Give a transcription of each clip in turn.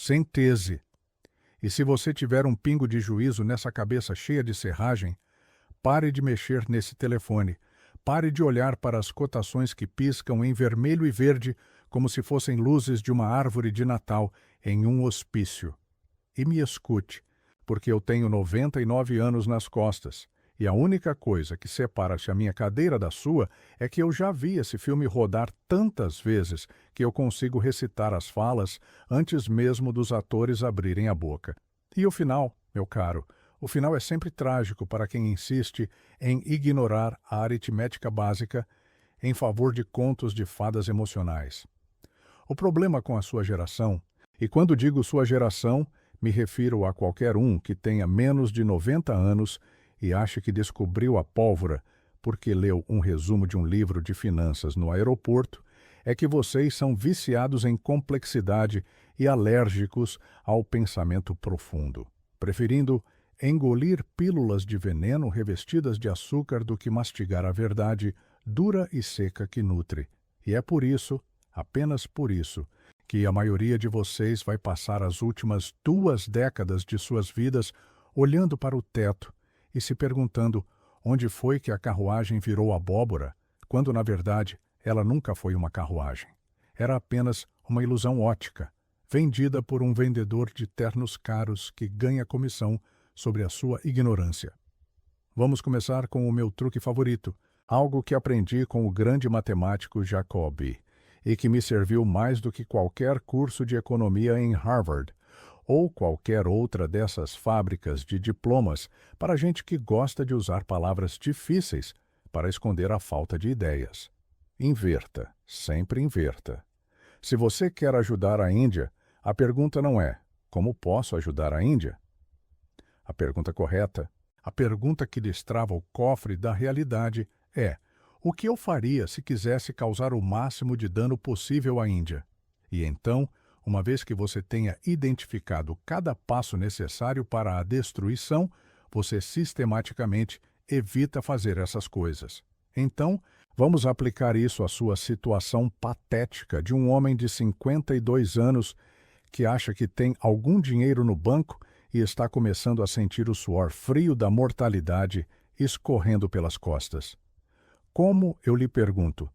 Centese. E se você tiver um pingo de juízo nessa cabeça cheia de serragem, pare de mexer nesse telefone. Pare de olhar para as cotações que piscam em vermelho e verde como se fossem luzes de uma árvore de Natal em um hospício. E me escute, porque eu tenho 99 anos nas costas, e a única coisa que separa-se a minha cadeira da sua é que eu já vi esse filme rodar tantas vezes que eu consigo recitar as falas antes mesmo dos atores abrirem a boca. E o final, meu caro, o final é sempre trágico para quem insiste em ignorar a aritmética básica em favor de contos de fadas emocionais. O problema com a sua geração, e quando digo sua geração, me refiro a qualquer um que tenha menos de 90 anos e ache que descobriu a pólvora porque leu um resumo de um livro de finanças no aeroporto, é que vocês são viciados em complexidade e alérgicos ao pensamento profundo, preferindo engolir pílulas de veneno revestidas de açúcar do que mastigar a verdade dura e seca que nutre. E é por isso, apenas por isso, que a maioria de vocês vai passar as últimas 2 décadas de suas vidas olhando para o teto e se perguntando onde foi que a carruagem virou abóbora, quando, na verdade, ela nunca foi uma carruagem. Era apenas uma ilusão ótica, vendida por um vendedor de ternos caros que ganha comissão sobre a sua ignorância. Vamos começar com o meu truque favorito, algo que aprendi com o grande matemático Jacobi, e que me serviu mais do que qualquer curso de economia em Harvard, ou qualquer outra dessas fábricas de diplomas para gente que gosta de usar palavras difíceis para esconder a falta de ideias. Inverta, sempre inverta. Se você quer ajudar a Índia, a pergunta não é: como posso ajudar a Índia? A pergunta correta, a pergunta que destrava o cofre da realidade é: o que eu faria se quisesse causar o máximo de dano possível à Índia? E então, uma vez que você tenha identificado cada passo necessário para a destruição, você sistematicamente evita fazer essas coisas. Então, vamos aplicar isso à sua situação patética de um homem de 52 anos que acha que tem algum dinheiro no banco e está começando a sentir o suor frio da mortalidade escorrendo pelas costas. Como, eu lhe pergunto,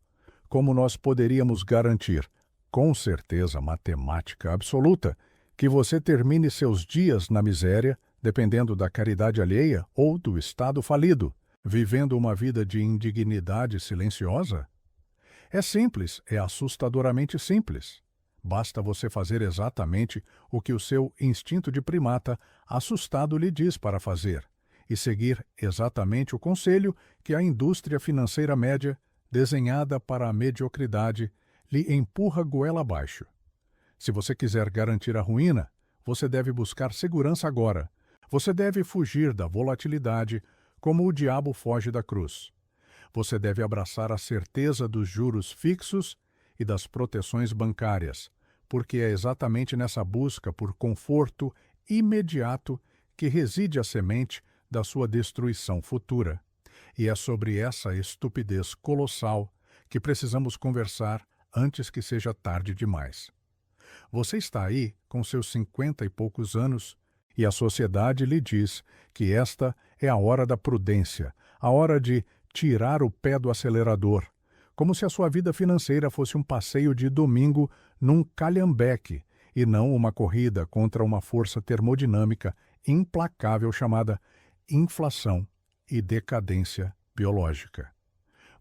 como nós poderíamos garantir, com certeza matemática absoluta, que você termine seus dias na miséria, dependendo da caridade alheia ou do Estado falido, vivendo uma vida de indignidade silenciosa? É simples, é assustadoramente simples. Basta você fazer exatamente o que o seu instinto de primata assustado lhe diz para fazer, e seguir exatamente o conselho que a indústria financeira média, desenhada para a mediocridade, lhe empurra goela abaixo. Se você quiser garantir a ruína, você deve buscar segurança agora. Você deve fugir da volatilidade como o diabo foge da cruz. Você deve abraçar a certeza dos juros fixos e das proteções bancárias, porque é exatamente nessa busca por conforto imediato que reside a semente da sua destruição futura. E é sobre essa estupidez colossal que precisamos conversar antes que seja tarde demais. Você está aí com seus 50 e poucos anos e a sociedade lhe diz que esta é a hora da prudência, a hora de tirar o pé do acelerador, como se a sua vida financeira fosse um passeio de domingo num calhambeque e não uma corrida contra uma força termodinâmica implacável chamada inflação e decadência biológica.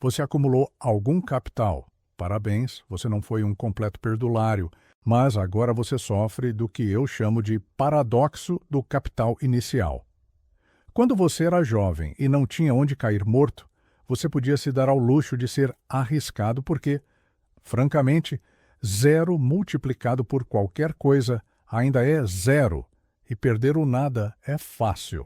Você acumulou algum capital. Parabéns, você não foi um completo perdulário, mas agora você sofre do que eu chamo de paradoxo do capital inicial. Quando você era jovem e não tinha onde cair morto, você podia se dar ao luxo de ser arriscado porque, francamente, 0 multiplicado por qualquer coisa ainda é 0, e perder o nada é fácil.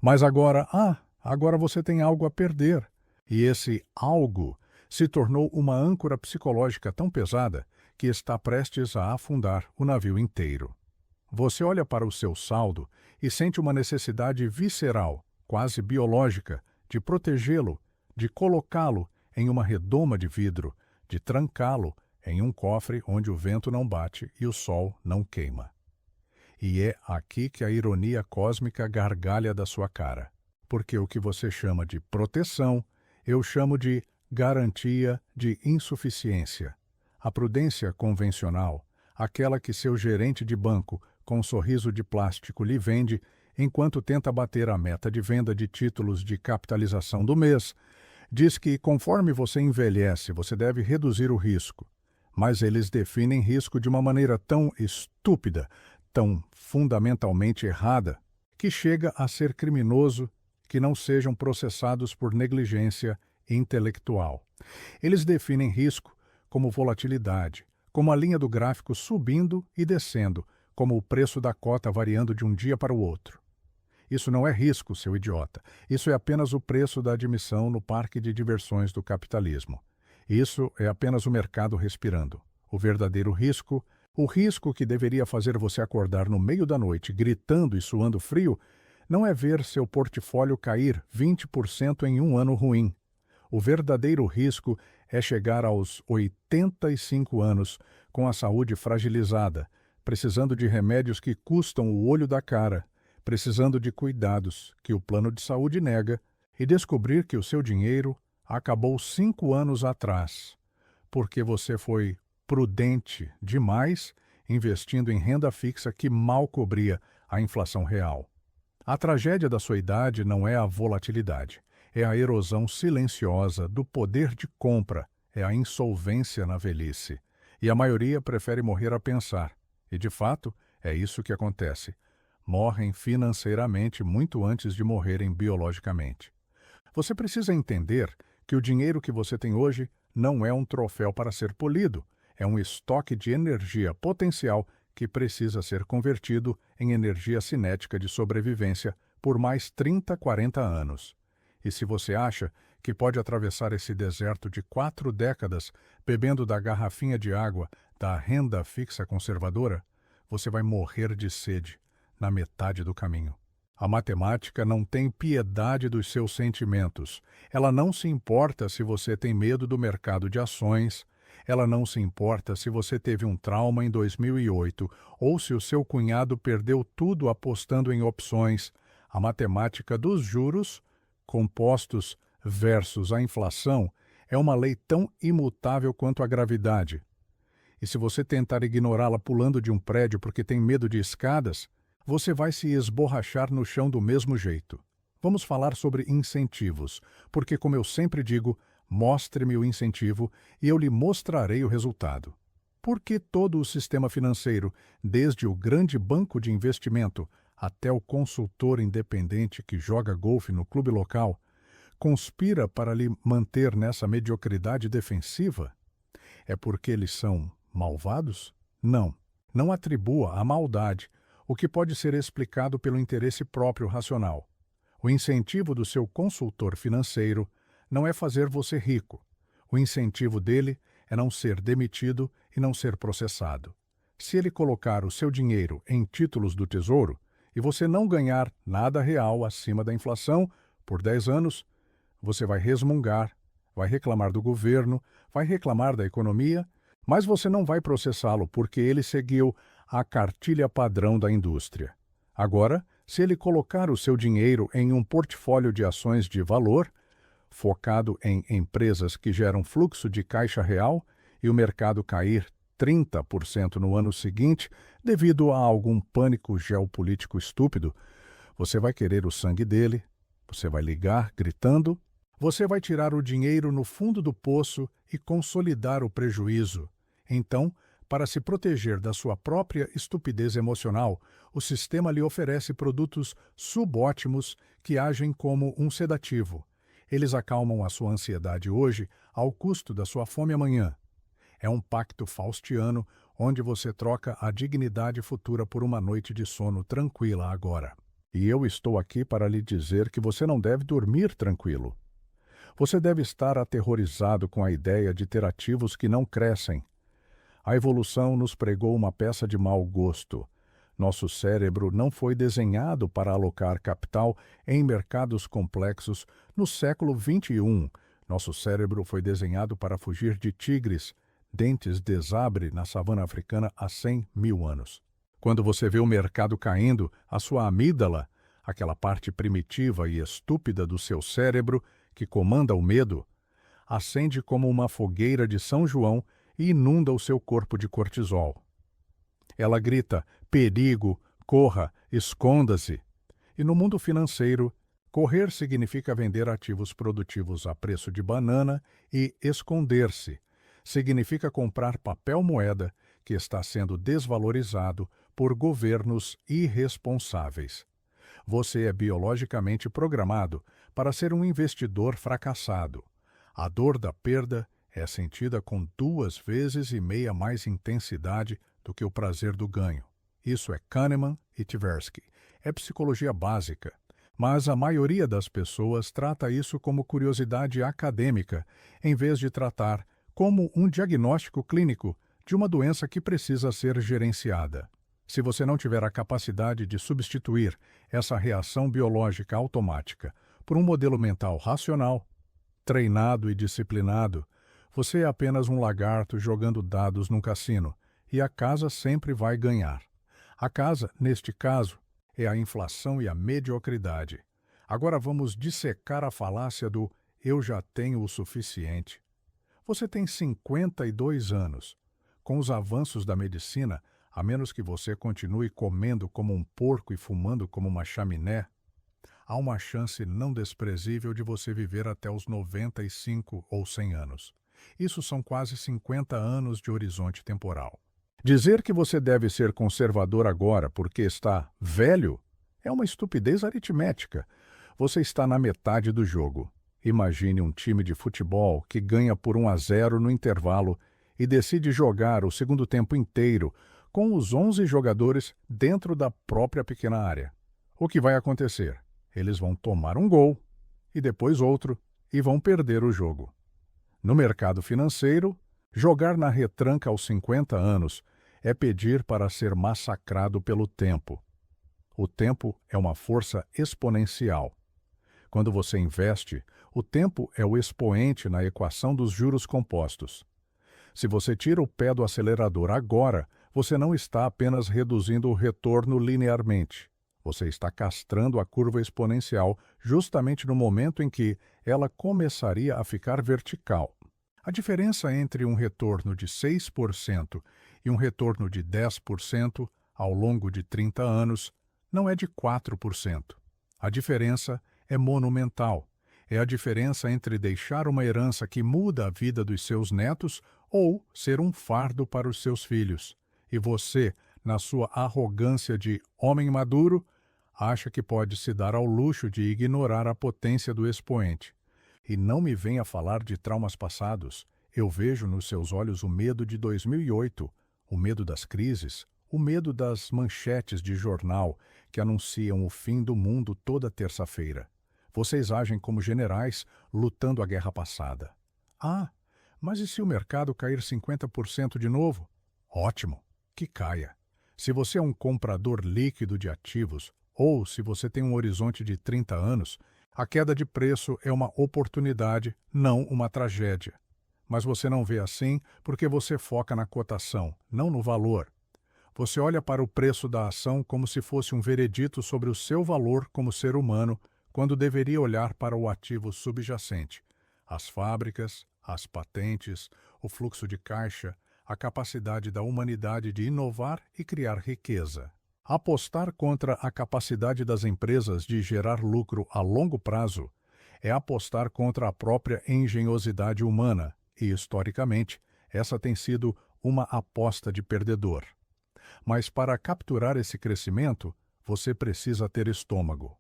Mas agora você tem algo a perder, e esse algo se tornou uma âncora psicológica tão pesada que está prestes a afundar o navio inteiro. Você olha para o seu saldo e sente uma necessidade visceral, quase biológica, de protegê-lo, de colocá-lo em uma redoma de vidro, de trancá-lo em um cofre onde o vento não bate e o sol não queima. E é aqui que a ironia cósmica gargalha da sua cara. Porque o que você chama de proteção, eu chamo de garantia de insuficiência. A prudência convencional, aquela que seu gerente de banco, com um sorriso de plástico, lhe vende enquanto tenta bater a meta de venda de títulos de capitalização do mês, diz que conforme você envelhece, você deve reduzir o risco. Mas eles definem risco de uma maneira tão estúpida, tão fundamentalmente errada, que chega a ser criminoso que não sejam processados por negligência intelectual. Eles definem risco como volatilidade, como a linha do gráfico subindo e descendo, como o preço da cota variando de um dia para o outro. Isso não é risco, seu idiota. Isso é apenas o preço da admissão no parque de diversões do capitalismo. Isso é apenas o mercado respirando. O verdadeiro risco, o risco que deveria fazer você acordar no meio da noite gritando e suando frio, não é ver seu portfólio cair 20% em um ano ruim. O verdadeiro risco é chegar aos 85 anos com a saúde fragilizada, precisando de remédios que custam o olho da cara, precisando de cuidados que o plano de saúde nega e descobrir que o seu dinheiro acabou 5 anos atrás, porque você foi prudente demais investindo em renda fixa que mal cobria a inflação real. A tragédia da sua idade não é a volatilidade, é a erosão silenciosa do poder de compra, é a insolvência na velhice. E a maioria prefere morrer a pensar. E, de fato, é isso que acontece. Morrem financeiramente muito antes de morrerem biologicamente. Você precisa entender que o dinheiro que você tem hoje não é um troféu para ser polido, é um estoque de energia potencial que precisa ser convertido em energia cinética de sobrevivência por mais 30, 40 anos. E se você acha que pode atravessar esse deserto de 4 décadas bebendo da garrafinha de água da renda fixa conservadora, você vai morrer de sede na metade do caminho. A matemática não tem piedade dos seus sentimentos. Ela não se importa se você tem medo do mercado de ações. Ela não se importa se você teve um trauma em 2008 ou se o seu cunhado perdeu tudo apostando em opções. A matemática dos juros, compostos versus a inflação, é uma lei tão imutável quanto a gravidade. E se você tentar ignorá-la pulando de um prédio porque tem medo de escadas, você vai se esborrachar no chão do mesmo jeito. Vamos falar sobre incentivos, porque, como eu sempre digo, mostre-me o incentivo e eu lhe mostrarei o resultado. Por que todo o sistema financeiro, desde o grande banco de investimento até o consultor independente que joga golfe no clube local, conspira para lhe manter nessa mediocridade defensiva? É porque eles são malvados? Não. Não atribua a maldade o que pode ser explicado pelo interesse próprio racional. O incentivo do seu consultor financeiro não é fazer você rico. O incentivo dele é não ser demitido e não ser processado. Se ele colocar o seu dinheiro em títulos do Tesouro e você não ganhar nada real acima da inflação por 10 anos, você vai resmungar, vai reclamar do governo, vai reclamar da economia, mas você não vai processá-lo porque ele seguiu a cartilha padrão da indústria. Agora, se ele colocar o seu dinheiro em um portfólio de ações de valor, focado em empresas que geram fluxo de caixa real, e o mercado cair 30% no ano seguinte devido a algum pânico geopolítico estúpido, você vai querer o sangue dele, você vai ligar gritando, você vai tirar o dinheiro no fundo do poço e consolidar o prejuízo. Então, para se proteger da sua própria estupidez emocional, o sistema lhe oferece produtos subótimos que agem como um sedativo. Eles acalmam a sua ansiedade hoje ao custo da sua fome amanhã. É um pacto faustiano onde você troca a dignidade futura por uma noite de sono tranquila agora. E eu estou aqui para lhe dizer que você não deve dormir tranquilo. Você deve estar aterrorizado com a ideia de ter ativos que não crescem. A evolução nos pregou uma peça de mau gosto. Nosso cérebro não foi desenhado para alocar capital em mercados complexos no século XXI. Nosso cérebro foi desenhado para fugir de tigres, dentes de sabre na savana africana há 100 mil anos. Quando você vê o mercado caindo, a sua amígdala, aquela parte primitiva e estúpida do seu cérebro que comanda o medo, acende como uma fogueira de São João e inunda o seu corpo de cortisol. Ela grita: perigo, corra, esconda-se. E no mundo financeiro, correr significa vender ativos produtivos a preço de banana e esconder-se significa comprar papel moeda que está sendo desvalorizado por governos irresponsáveis. Você é biologicamente programado para ser um investidor fracassado. A dor da perda é sentida com 2,5 vezes mais intensidade do que o prazer do ganho. Isso é Kahneman e Tversky. É psicologia básica. Mas a maioria das pessoas trata isso como curiosidade acadêmica, em vez de tratar como um diagnóstico clínico de uma doença que precisa ser gerenciada. Se você não tiver a capacidade de substituir essa reação biológica automática por um modelo mental racional, treinado e disciplinado, você é apenas um lagarto jogando dados num cassino, e a casa sempre vai ganhar. A casa, neste caso, é a inflação e a mediocridade. Agora vamos dissecar a falácia do eu já tenho o suficiente. Você tem 52 anos. Com os avanços da medicina, a menos que você continue comendo como um porco e fumando como uma chaminé, há uma chance não desprezível de você viver até os 95 ou 100 anos. Isso são quase 50 anos de horizonte temporal. Dizer que você deve ser conservador agora porque está velho é uma estupidez aritmética. Você está na metade do jogo. Imagine um time de futebol que ganha por 1-0 no intervalo e decide jogar o segundo tempo inteiro com os 11 jogadores dentro da própria pequena área. O que vai acontecer? Eles vão tomar um gol e depois outro e vão perder o jogo. No mercado financeiro, jogar na retranca aos 50 anos é pedir para ser massacrado pelo tempo. O tempo é uma força exponencial. Quando você investe, o tempo é o expoente na equação dos juros compostos. Se você tira o pé do acelerador agora, você não está apenas reduzindo o retorno linearmente. Você está castrando a curva exponencial justamente no momento em que ela começaria a ficar vertical. A diferença entre um retorno de 6% e um retorno de 10% ao longo de 30 anos não é de 4%. A diferença é monumental. É a diferença entre deixar uma herança que muda a vida dos seus netos ou ser um fardo para os seus filhos. E você, na sua arrogância de homem maduro, acha que pode se dar ao luxo de ignorar a potência do expoente. E não me venha falar de traumas passados. Eu vejo nos seus olhos o medo de 2008, o medo das crises, o medo das manchetes de jornal que anunciam o fim do mundo toda terça-feira. Vocês agem como generais lutando a guerra passada. Ah, mas e se o mercado cair 50% de novo? Ótimo, que caia. Se você é um comprador líquido de ativos, ou se você tem um horizonte de 30 anos, a queda de preço é uma oportunidade, não uma tragédia. Mas você não vê assim porque você foca na cotação, não no valor. Você olha para o preço da ação como se fosse um veredito sobre o seu valor como ser humano, quando deveria olhar para o ativo subjacente, as fábricas, as patentes, o fluxo de caixa, a capacidade da humanidade de inovar e criar riqueza. Apostar contra a capacidade das empresas de gerar lucro a longo prazo é apostar contra a própria engenhosidade humana e, historicamente, essa tem sido uma aposta de perdedor. Mas para capturar esse crescimento, você precisa ter estômago.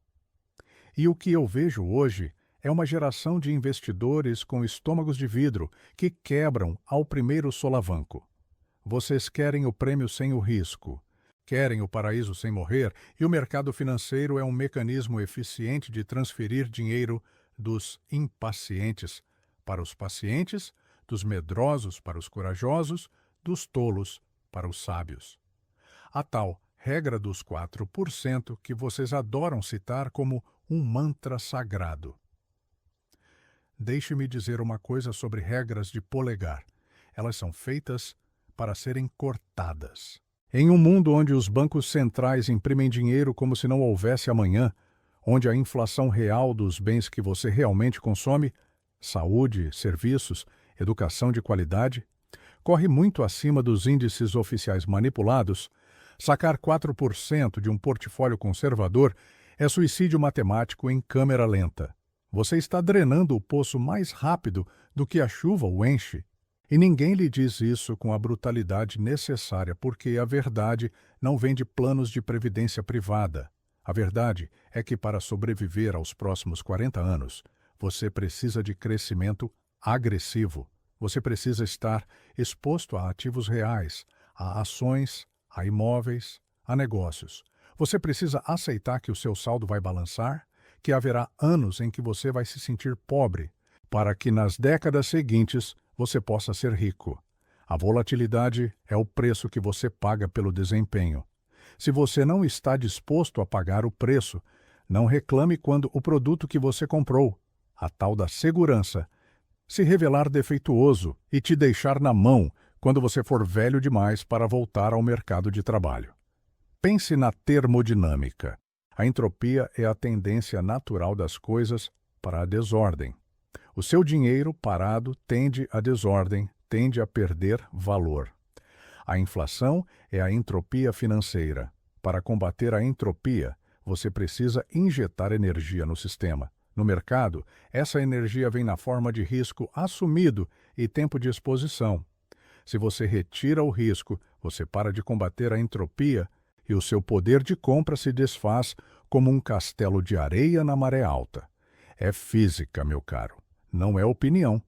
E o que eu vejo hoje é uma geração de investidores com estômagos de vidro que quebram ao primeiro solavanco. Vocês querem o prêmio sem o risco, querem o paraíso sem morrer, e o mercado financeiro é um mecanismo eficiente de transferir dinheiro dos impacientes para os pacientes, dos medrosos para os corajosos, dos tolos para os sábios. A tal regra dos 4% que vocês adoram citar como um mantra sagrado. Deixe-me dizer uma coisa sobre regras de polegar. Elas são feitas para serem cortadas. Em um mundo onde os bancos centrais imprimem dinheiro como se não houvesse amanhã, onde a inflação real dos bens que você realmente consome, saúde, serviços, educação de qualidade, corre muito acima dos índices oficiais manipulados, sacar 4% de um portfólio conservador é suicídio matemático em câmera lenta. Você está drenando o poço mais rápido do que a chuva o enche. E ninguém lhe diz isso com a brutalidade necessária, porque a verdade não vem de planos de previdência privada. A verdade é que, para sobreviver aos próximos 40 anos, você precisa de crescimento agressivo. Você precisa estar exposto a ativos reais, a ações, a imóveis, a negócios. Você precisa aceitar que o seu saldo vai balançar, que haverá anos em que você vai se sentir pobre, para que nas décadas seguintes você possa ser rico. A volatilidade é o preço que você paga pelo desempenho. Se você não está disposto a pagar o preço, não reclame quando o produto que você comprou, a tal da segurança, se revelar defeituoso e te deixar na mão quando você for velho demais para voltar ao mercado de trabalho. Pense na termodinâmica. A entropia é a tendência natural das coisas para a desordem. O seu dinheiro parado tende à desordem, tende a perder valor. A inflação é a entropia financeira. Para combater a entropia, você precisa injetar energia no sistema. No mercado, essa energia vem na forma de risco assumido e tempo de exposição. Se você retira o risco, você para de combater a entropia e o seu poder de compra se desfaz como um castelo de areia na maré alta. É física, meu caro, não é opinião.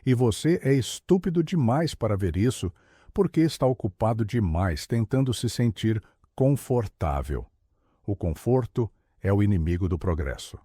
E você é estúpido demais para ver isso, porque está ocupado demais tentando se sentir confortável. O conforto é o inimigo do progresso.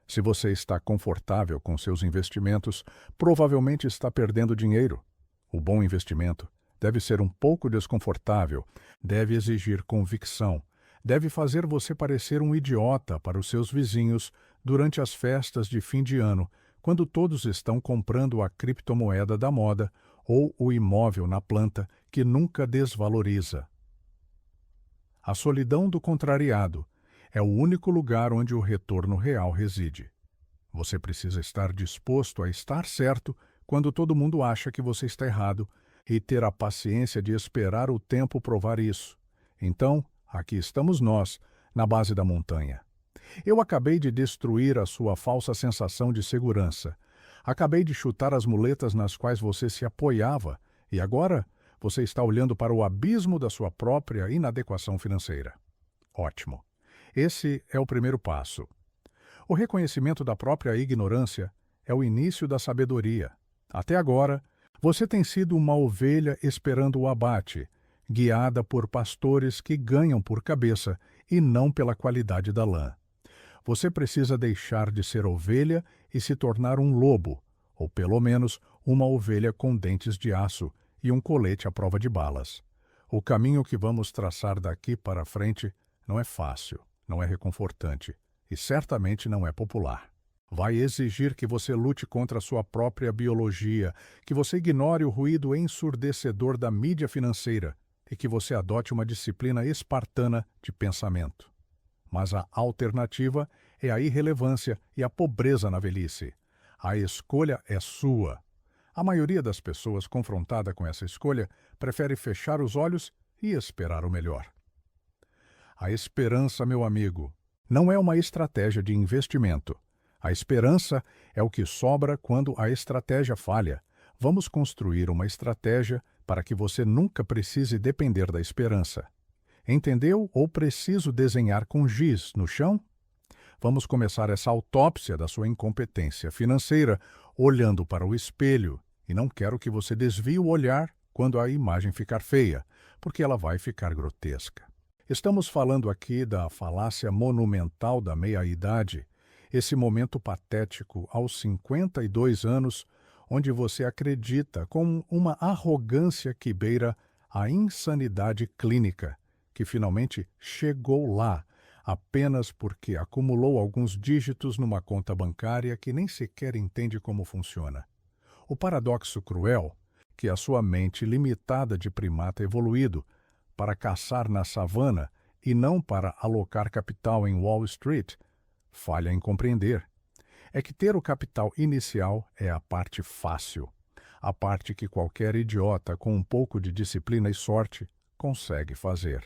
Se você está confortável com seus investimentos, provavelmente está perdendo dinheiro. O bom investimento deve ser um pouco desconfortável, deve exigir convicção, deve fazer você parecer um idiota para os seus vizinhos durante as festas de fim de ano, quando todos estão comprando a criptomoeda da moda ou o imóvel na planta que nunca desvaloriza. A solidão do contrariado é o único lugar onde o retorno real reside. Você precisa estar disposto a estar certo quando todo mundo acha que você está errado e ter a paciência de esperar o tempo provar isso. Então, aqui estamos nós, na base da montanha. Eu acabei de destruir a sua falsa sensação de segurança. Acabei de chutar as muletas nas quais você se apoiava e agora você está olhando para o abismo da sua própria inadequação financeira. Ótimo. Esse é o primeiro passo. O reconhecimento da própria ignorância é o início da sabedoria. Até agora, você tem sido uma ovelha esperando o abate, guiada por pastores que ganham por cabeça e não pela qualidade da lã. Você precisa deixar de ser ovelha e se tornar um lobo, ou pelo menos uma ovelha com dentes de aço e um colete à prova de balas. O caminho que vamos traçar daqui para frente não é fácil, não é reconfortante e certamente não é popular. Vai exigir que você lute contra a sua própria biologia, que você ignore o ruído ensurdecedor da mídia financeira e que você adote uma disciplina espartana de pensamento. Mas a alternativa é a irrelevância e a pobreza na velhice. A escolha é sua. A maioria das pessoas confrontada com essa escolha prefere fechar os olhos e esperar o melhor. A esperança, meu amigo, não é uma estratégia de investimento. A esperança é o que sobra quando a estratégia falha. Vamos construir uma estratégia para que você nunca precise depender da esperança. Entendeu ou preciso desenhar com giz no chão? Vamos começar essa autópsia da sua incompetência financeira olhando para o espelho e não quero que você desvie o olhar quando a imagem ficar feia, porque ela vai ficar grotesca. Estamos falando aqui da falácia monumental da meia-idade, esse momento patético aos 52 anos, onde você acredita com uma arrogância que beira a insanidade clínica, que finalmente chegou lá, apenas porque acumulou alguns dígitos numa conta bancária que nem sequer entende como funciona. O paradoxo cruel, que a sua mente limitada de primata evoluído para caçar na savana e não para alocar capital em Wall Street, falha em compreender. É que ter o capital inicial é a parte fácil, a parte que qualquer idiota com um pouco de disciplina e sorte consegue fazer.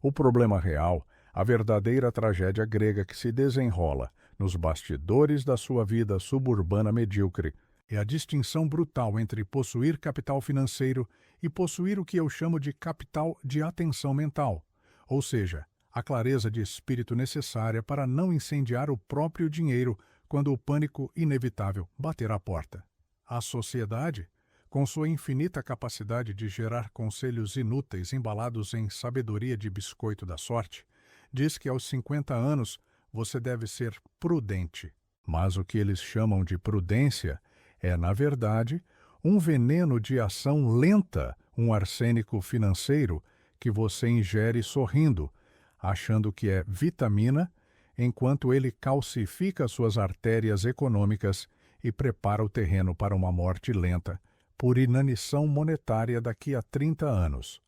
O problema real, a verdadeira tragédia grega que se desenrola nos bastidores da sua vida suburbana medíocre, é a distinção brutal entre possuir capital financeiro e possuir o que eu chamo de capital de atenção mental, ou seja, a clareza de espírito necessária para não incendiar o próprio dinheiro quando o pânico inevitável bater à porta. A sociedade, com sua infinita capacidade de gerar conselhos inúteis embalados em sabedoria de biscoito da sorte, diz que aos 50 anos você deve ser prudente. Mas o que eles chamam de prudência é, na verdade, um veneno de ação lenta, um arsênico financeiro que você ingere sorrindo, achando que é vitamina, enquanto ele calcifica suas artérias econômicas e prepara o terreno para uma morte lenta, por inanição monetária daqui a 30 anos.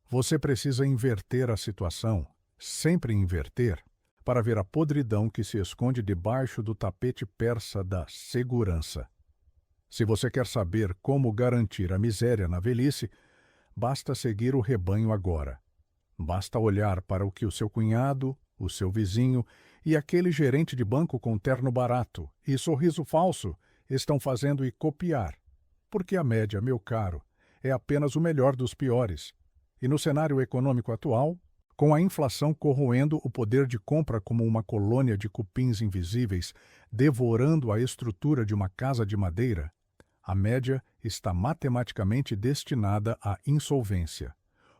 Você precisa inverter a situação, sempre inverter, para ver a podridão que se esconde debaixo do tapete persa da segurança. Se você quer saber como garantir a miséria na velhice, basta seguir o rebanho agora. Basta olhar para o que o seu cunhado, o seu vizinho e aquele gerente de banco com terno barato e sorriso falso estão fazendo e copiar. Porque a média, meu caro, é apenas o melhor dos piores. E no cenário econômico atual, com a inflação corroendo o poder de compra como uma colônia de cupins invisíveis, devorando a estrutura de uma casa de madeira, a média está matematicamente destinada à insolvência.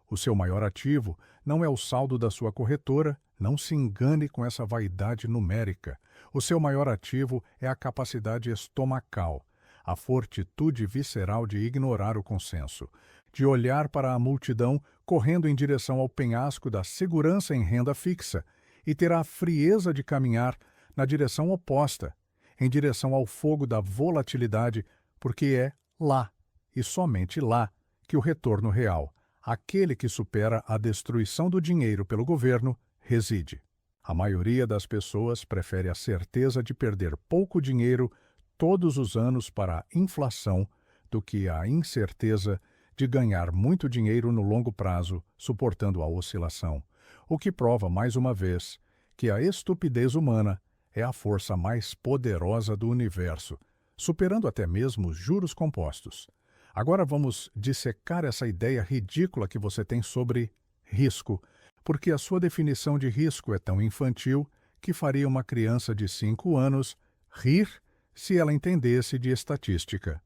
O seu maior ativo não é o saldo da sua corretora, não se engane com essa vaidade numérica. O seu maior ativo é a capacidade estomacal, a fortitude visceral de ignorar o consenso, de olhar para a multidão correndo em direção ao penhasco da segurança em renda fixa e ter a frieza de caminhar na direção oposta, em direção ao fogo da volatilidade, porque é lá, e somente lá, que o retorno real, aquele que supera a destruição do dinheiro pelo governo, reside. A maioria das pessoas prefere a certeza de perder pouco dinheiro todos os anos para a inflação do que a incerteza de ganhar muito dinheiro no longo prazo, suportando a oscilação, o que prova, mais uma vez, que a estupidez humana é a força mais poderosa do universo, superando até mesmo os juros compostos. Agora vamos dissecar essa ideia ridícula que você tem sobre risco, porque a sua definição de risco é tão infantil que faria uma criança de 5 anos rir se ela entendesse de estatística.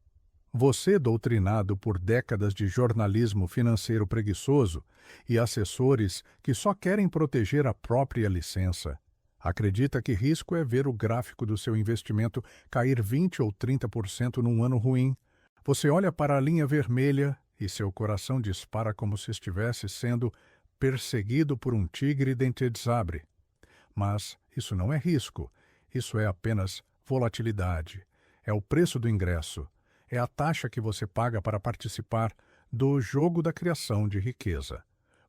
Você, doutrinado por décadas de jornalismo financeiro preguiçoso e assessores que só querem proteger a própria licença, acredita que risco é ver o gráfico do seu investimento cair 20 ou 30% num ano ruim. Você olha para a linha vermelha e seu coração dispara como se estivesse sendo perseguido por um tigre dente de sabre. Mas isso não é risco, isso é apenas volatilidade. É o preço do ingresso, é a taxa que você paga para participar do jogo da criação de riqueza.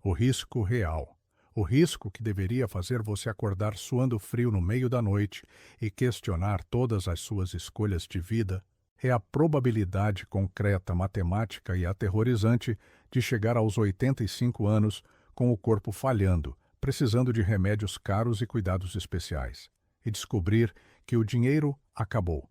O risco real. O risco que deveria fazer você acordar suando frio no meio da noite e questionar todas as suas escolhas de vida é a probabilidade concreta, matemática e aterrorizante de chegar aos 85 anos com o corpo falhando, precisando de remédios caros e cuidados especiais, e descobrir que o dinheiro acabou,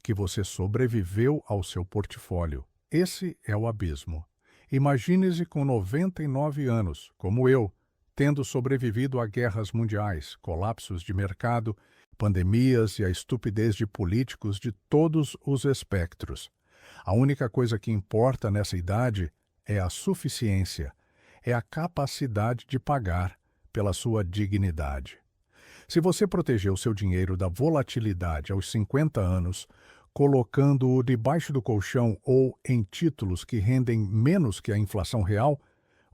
que você sobreviveu ao seu portfólio. Esse é o abismo. Imagine-se com 99 anos, como eu, tendo sobrevivido a guerras mundiais, colapsos de mercado, pandemias e a estupidez de políticos de todos os espectros. A única coisa que importa nessa idade é a suficiência, é a capacidade de pagar pela sua dignidade. Se você proteger o seu dinheiro da volatilidade aos 50 anos, colocando-o debaixo do colchão ou em títulos que rendem menos que a inflação real,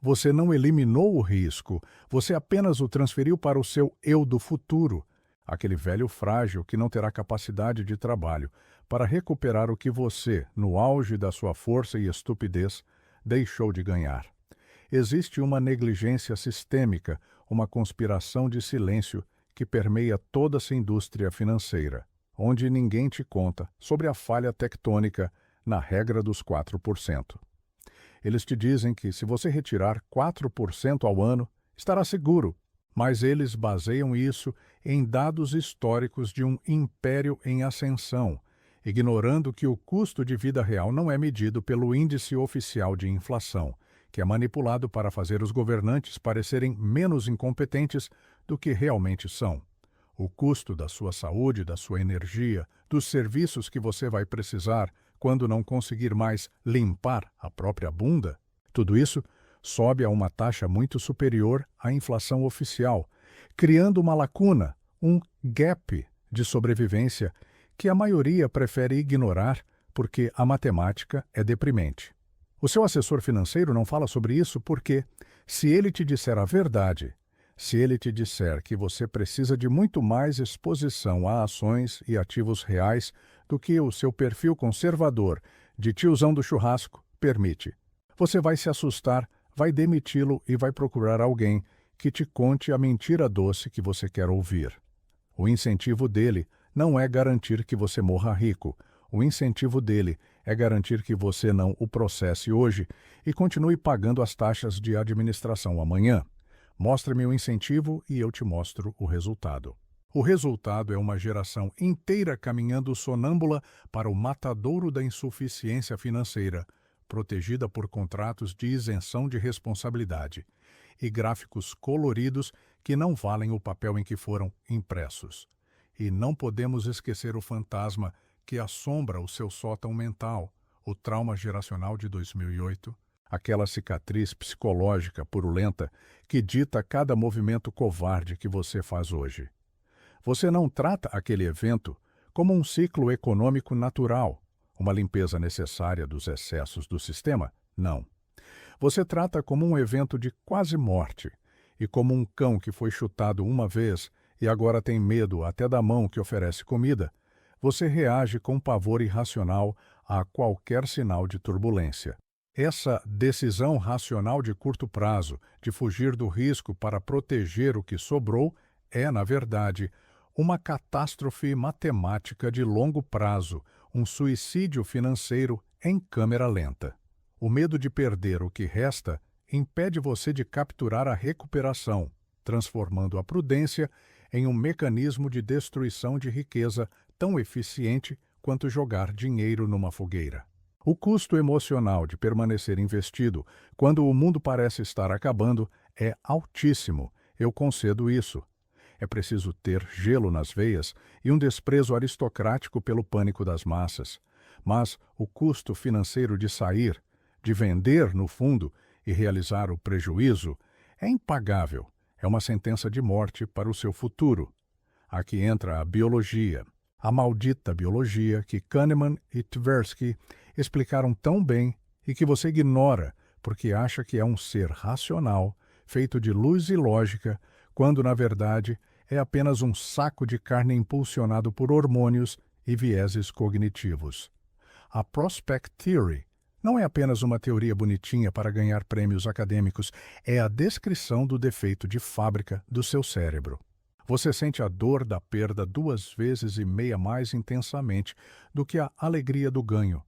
você não eliminou o risco, você apenas o transferiu para o seu eu do futuro, aquele velho frágil que não terá capacidade de trabalho para recuperar o que você, no auge da sua força e estupidez, deixou de ganhar. Existe uma negligência sistêmica, uma conspiração de silêncio que permeia toda essa indústria financeira, onde ninguém te conta sobre a falha tectônica na regra dos 4%. Eles te dizem que se você retirar 4% ao ano, estará seguro, mas eles baseiam isso em dados históricos de um império em ascensão, ignorando que o custo de vida real não é medido pelo índice oficial de inflação, que é manipulado para fazer os governantes parecerem menos incompetentes do que realmente são. O custo da sua saúde, da sua energia, dos serviços que você vai precisar quando não conseguir mais limpar a própria bunda, tudo isso sobe a uma taxa muito superior à inflação oficial, criando uma lacuna, um gap de sobrevivência que a maioria prefere ignorar porque a matemática é deprimente. O seu assessor financeiro não fala sobre isso porque, se ele te disser a verdade, se ele te disser que você precisa de muito mais exposição a ações e ativos reais do que o seu perfil conservador de tiozão do churrasco permite, você vai se assustar, vai demiti-lo e vai procurar alguém que te conte a mentira doce que você quer ouvir. O incentivo dele não é garantir que você morra rico. O incentivo dele é garantir que você não o processe hoje e continue pagando as taxas de administração amanhã. Mostre-me o incentivo e eu te mostro o resultado. O resultado é uma geração inteira caminhando sonâmbula para o matadouro da insuficiência financeira, protegida por contratos de isenção de responsabilidade e gráficos coloridos que não valem o papel em que foram impressos. E não podemos esquecer o fantasma que assombra o seu sótão mental, o trauma geracional de 2008, aquela cicatriz psicológica purulenta que dita cada movimento covarde que você faz hoje. Você não trata aquele evento como um ciclo econômico natural, uma limpeza necessária dos excessos do sistema? Não. Você trata como um evento de quase morte, e como um cão que foi chutado uma vez e agora tem medo até da mão que oferece comida, você reage com pavor irracional a qualquer sinal de turbulência. Essa decisão racional de curto prazo, de fugir do risco para proteger o que sobrou, é, na verdade, uma catástrofe matemática de longo prazo, um suicídio financeiro em câmera lenta. O medo de perder o que resta impede você de capturar a recuperação, transformando a prudência em um mecanismo de destruição de riqueza tão eficiente quanto jogar dinheiro numa fogueira. O custo emocional de permanecer investido quando o mundo parece estar acabando é altíssimo, eu concedo isso. É preciso ter gelo nas veias e um desprezo aristocrático pelo pânico das massas. Mas o custo financeiro de sair, de vender no fundo e realizar o prejuízo, é impagável. É uma sentença de morte para o seu futuro. Aqui entra a biologia, a maldita biologia que Kahneman e Tversky explicaram tão bem e que você ignora porque acha que é um ser racional, feito de luz e lógica, quando, na verdade, é apenas um saco de carne impulsionado por hormônios e vieses cognitivos. A Prospect Theory não é apenas uma teoria bonitinha para ganhar prêmios acadêmicos, é a descrição do defeito de fábrica do seu cérebro. Você sente a dor da perda 2,5 vezes mais intensamente do que a alegria do ganho.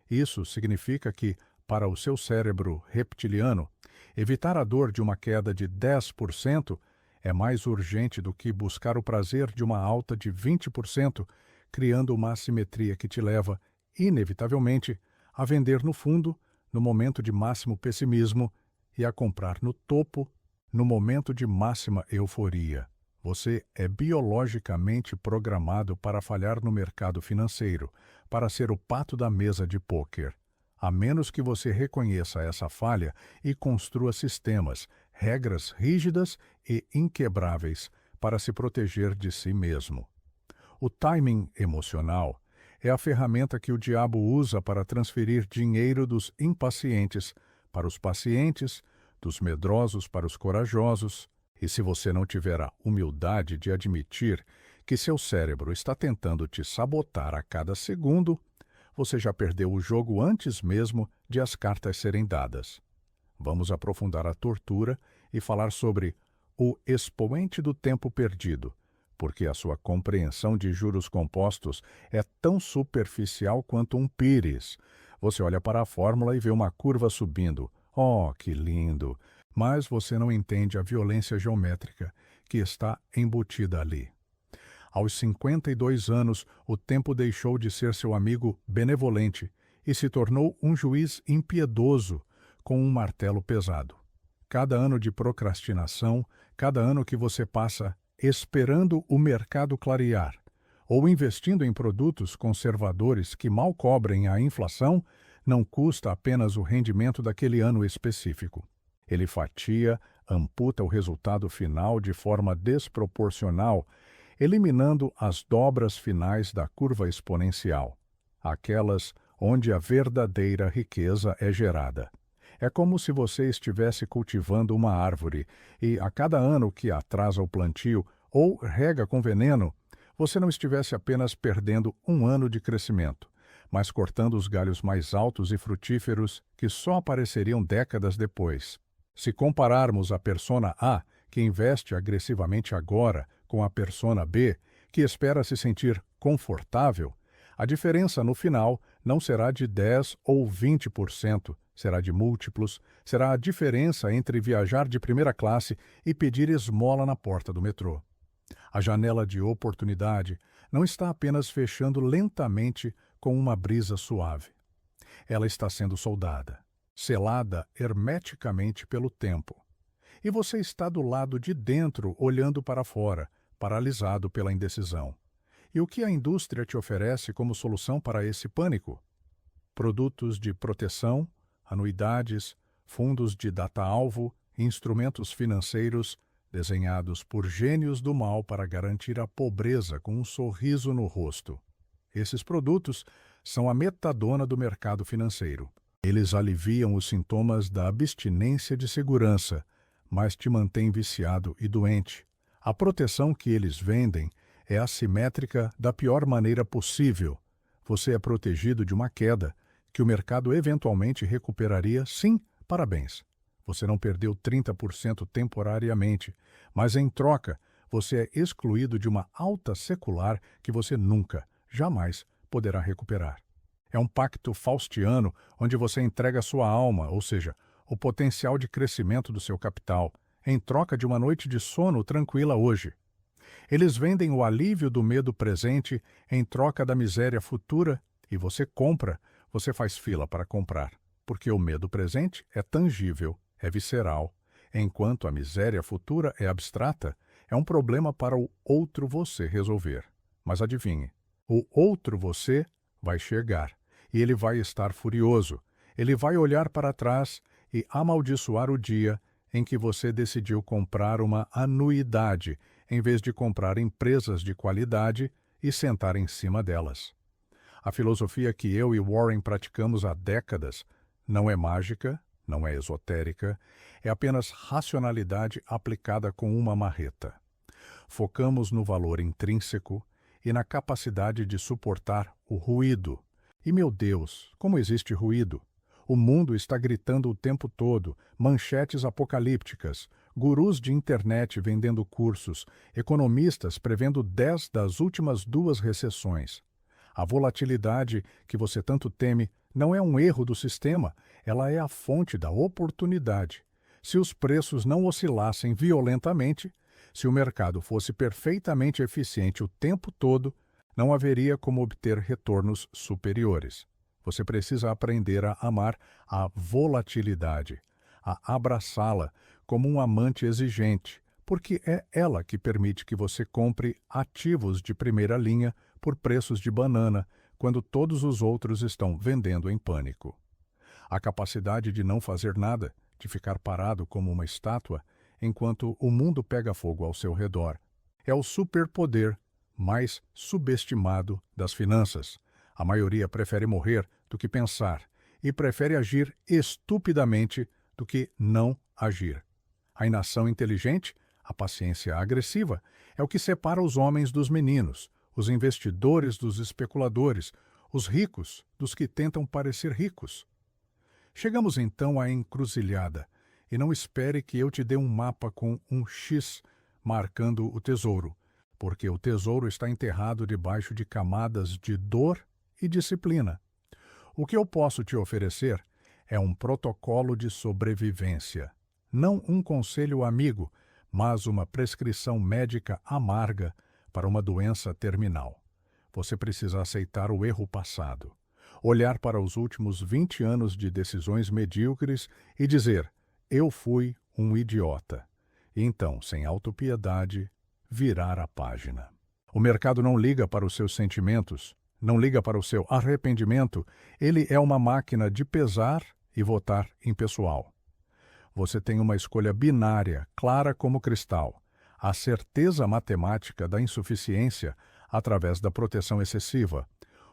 Isso significa que, para o seu cérebro reptiliano, evitar a dor de uma queda de 10% é mais urgente do que buscar o prazer de uma alta de 20%, criando uma assimetria que te leva, inevitavelmente, a vender no fundo, no momento de máximo pessimismo, e a comprar no topo, no momento de máxima euforia. Você é biologicamente programado para falhar no mercado financeiro, para ser o pato da mesa de pôquer. A menos que você reconheça essa falha e construa sistemas, regras rígidas e inquebráveis para se proteger de si mesmo. O timing emocional é a ferramenta que o diabo usa para transferir dinheiro dos impacientes para os pacientes, dos medrosos para os corajosos. E se você não tiver a humildade de admitir que seu cérebro está tentando te sabotar a cada segundo, você já perdeu o jogo antes mesmo de as cartas serem dadas. Vamos aprofundar a tortura e falar sobre o expoente do tempo perdido, porque a sua compreensão de juros compostos é tão superficial quanto um pires. Você olha para a fórmula e vê uma curva subindo. Oh, que lindo! Mas você não entende a violência geométrica que está embutida ali. Aos 52 anos, o tempo deixou de ser seu amigo benevolente e se tornou um juiz impiedoso com um martelo pesado. Cada ano de procrastinação, cada ano que você passa esperando o mercado clarear ou investindo em produtos conservadores que mal cobrem a inflação, não custa apenas o rendimento daquele ano específico. Ele fatia, amputa o resultado final de forma desproporcional, eliminando as dobras finais da curva exponencial, aquelas onde a verdadeira riqueza é gerada. É como se você estivesse cultivando uma árvore e, a cada ano que atrasa o plantio ou rega com veneno, você não estivesse apenas perdendo um ano de crescimento, mas cortando os galhos mais altos e frutíferos que só apareceriam décadas depois. Se compararmos a persona A, que investe agressivamente agora, com a persona B, que espera se sentir confortável, a diferença no final não será de 10 ou 20%, será de múltiplos, será a diferença entre viajar de primeira classe e pedir esmola na porta do metrô. A janela de oportunidade não está apenas fechando lentamente com uma brisa suave. Ela está sendo soldada, selada hermeticamente pelo tempo. E você está do lado de dentro, olhando para fora, paralisado pela indecisão. E o que a indústria te oferece como solução para esse pânico? Produtos de proteção, anuidades, fundos de data-alvo, instrumentos financeiros desenhados por gênios do mal para garantir a pobreza com um sorriso no rosto. Esses produtos são a metadona do mercado financeiro. Eles aliviam os sintomas da abstinência de segurança, mas te mantêm viciado e doente. A proteção que eles vendem é assimétrica da pior maneira possível. Você é protegido de uma queda, que o mercado eventualmente recuperaria, sim, parabéns. Você não perdeu 30% temporariamente, mas em troca, você é excluído de uma alta secular que você nunca, jamais poderá recuperar. É um pacto faustiano onde você entrega sua alma, ou seja, o potencial de crescimento do seu capital, em troca de uma noite de sono tranquila hoje. Eles vendem o alívio do medo presente em troca da miséria futura e você compra, você faz fila para comprar, porque o medo presente é tangível, é visceral, enquanto a miséria futura é abstrata, é um problema para o outro você resolver. Mas adivinhe, o outro você vai chegar e ele vai estar furioso. Ele vai olhar para trás e amaldiçoar o dia em que você decidiu comprar uma anuidade em vez de comprar empresas de qualidade e sentar em cima delas. A filosofia que eu e Warren praticamos há décadas não é mágica, não é esotérica, é apenas racionalidade aplicada com uma marreta. Focamos no valor intrínseco e na capacidade de suportar o ruído. E, meu Deus, como existe ruído! O mundo está gritando o tempo todo, manchetes apocalípticas, gurus de internet vendendo cursos, economistas prevendo 10 das últimas 2 recessões. A volatilidade que você tanto teme não é um erro do sistema, ela é a fonte da oportunidade. Se os preços não oscilassem violentamente, se o mercado fosse perfeitamente eficiente o tempo todo, não haveria como obter retornos superiores. Você precisa aprender a amar a volatilidade, a abraçá-la como um amante exigente, porque é ela que permite que você compre ativos de primeira linha por preços de banana, quando todos os outros estão vendendo em pânico. A capacidade de não fazer nada, de ficar parado como uma estátua, enquanto o mundo pega fogo ao seu redor, é o superpoder mais subestimado das finanças. A maioria prefere morrer do que pensar e prefere agir estupidamente do que não agir. A inação inteligente, a paciência agressiva, é o que separa os homens dos meninos, os investidores dos especuladores, os ricos dos que tentam parecer ricos. Chegamos então à encruzilhada, E não espere que eu te dê um mapa com um X marcando o tesouro, porque o tesouro está enterrado debaixo de camadas de dor e disciplina. O que eu posso te oferecer é um protocolo de sobrevivência, não um conselho amigo, mas uma prescrição médica amarga para uma doença terminal. Você precisa aceitar o erro passado, olhar para os últimos 20 anos de decisões medíocres e dizer: eu fui um idiota. E então, sem autopiedade, virar a página. O mercado não liga para os seus sentimentos, não liga para o seu arrependimento, ele é uma máquina de pesar e votar impessoal. Você tem uma escolha binária, clara como cristal: a certeza matemática da insuficiência através da proteção excessiva,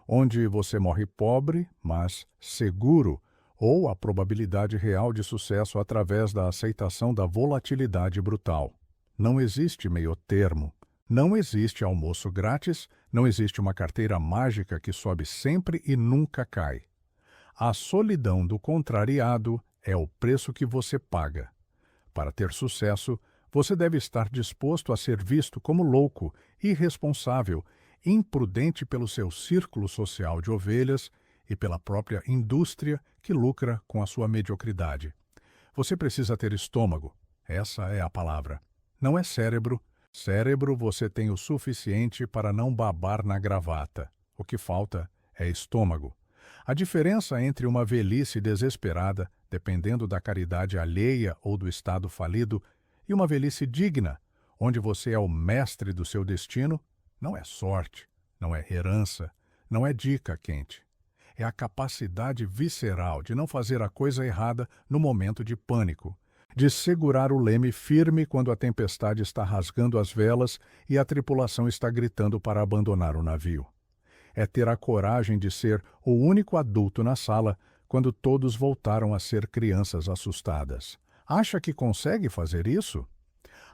onde você morre pobre, mas seguro, ou a probabilidade real de sucesso através da aceitação da volatilidade brutal. Não existe meio termo. Não existe almoço grátis, não existe uma carteira mágica que sobe sempre e nunca cai. A solidão do contrariado é o preço que você paga. Para ter sucesso, você deve estar disposto a ser visto como louco, irresponsável, imprudente pelo seu círculo social de ovelhas e pela própria indústria que lucra com a sua mediocridade. Você precisa ter estômago. Essa é a palavra. Não é cérebro. Cérebro você tem o suficiente para não babar na gravata. O que falta é estômago. A diferença entre uma velhice desesperada, dependendo da caridade alheia ou do estado falido, e uma velhice digna, onde você é o mestre do seu destino, não é sorte, não é herança, não é dica quente. É a capacidade visceral de não fazer a coisa errada no momento de pânico, de segurar o leme firme quando a tempestade está rasgando as velas e a tripulação está gritando para abandonar o navio. É ter a coragem de ser o único adulto na sala quando todos voltaram a ser crianças assustadas. Acha que consegue fazer isso?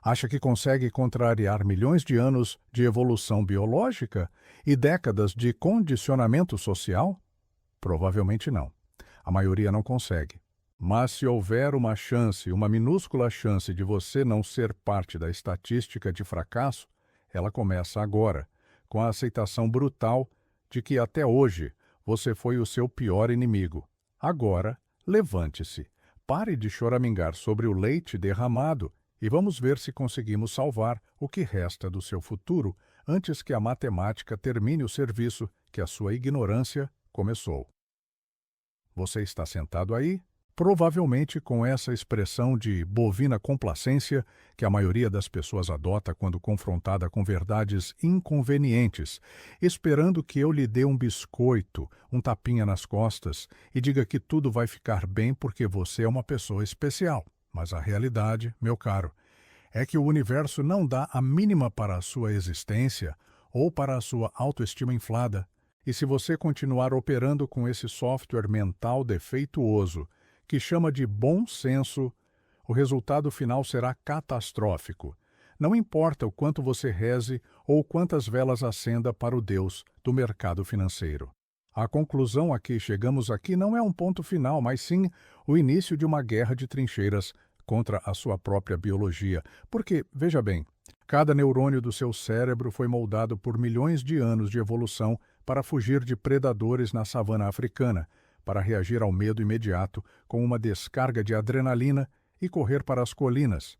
Acha que consegue contrariar milhões de anos de evolução biológica e décadas de condicionamento social? Provavelmente não. A maioria não consegue. Mas se houver uma chance, uma minúscula chance de você não ser parte da estatística de fracasso, ela começa agora, com a aceitação brutal de que até hoje você foi o seu pior inimigo. Agora, levante-se, pare de choramingar sobre o leite derramado e vamos ver se conseguimos salvar o que resta do seu futuro antes que a matemática termine o serviço que a sua ignorância começou. Você está sentado aí, provavelmente com essa expressão de bovina complacência que a maioria das pessoas adota quando confrontada com verdades inconvenientes, esperando que eu lhe dê um biscoito, um tapinha nas costas e diga que tudo vai ficar bem porque você é uma pessoa especial. Mas a realidade, meu caro, é que o universo não dá a mínima para a sua existência ou para a sua autoestima inflada. E se você continuar operando com esse software mental defeituoso, que chama de bom senso, o resultado final será catastrófico. Não importa o quanto você reze ou quantas velas acenda para o Deus do mercado financeiro. A conclusão a que chegamos aqui não é um ponto final, mas sim o início de uma guerra de trincheiras contra a sua própria biologia. Porque, veja bem, cada neurônio do seu cérebro foi moldado por milhões de anos de evolução para fugir de predadores na savana africana, para reagir ao medo imediato com uma descarga de adrenalina e correr para as colinas.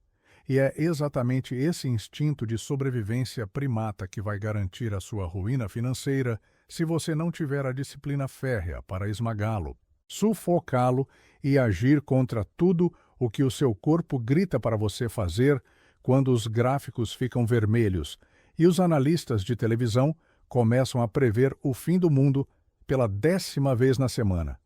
E é exatamente esse instinto de sobrevivência primata que vai garantir a sua ruína financeira se você não tiver a disciplina férrea para esmagá-lo, sufocá-lo e agir contra tudo o que o seu corpo grita para você fazer quando os gráficos ficam vermelhos e os analistas de televisão começam a prever o fim do mundo pela 10ª vez na semana.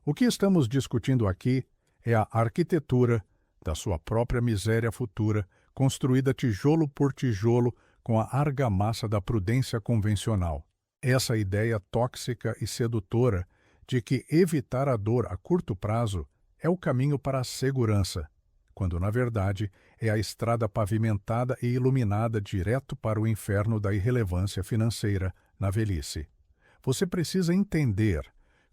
O que estamos discutindo aqui é a arquitetura da sua própria miséria futura, construída tijolo por tijolo com a argamassa da prudência convencional. Essa ideia tóxica e sedutora de que evitar a dor a curto prazo é o caminho para a segurança, quando, na verdade, é a estrada pavimentada e iluminada direto para o inferno da irrelevância financeira na velhice. Você precisa entender,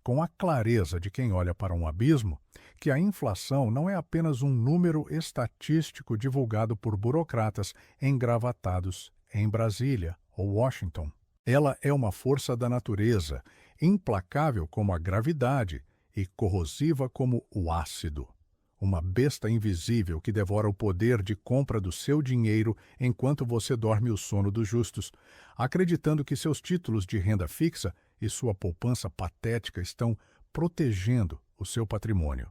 com a clareza de quem olha para um abismo, que a inflação não é apenas um número estatístico divulgado por burocratas engravatados em Brasília ou Washington. Ela é uma força da natureza, implacável como a gravidade e corrosiva como o ácido. Uma besta invisível que devora o poder de compra do seu dinheiro enquanto você dorme o sono dos justos, acreditando que seus títulos de renda fixa e sua poupança patética estão protegendo o seu patrimônio,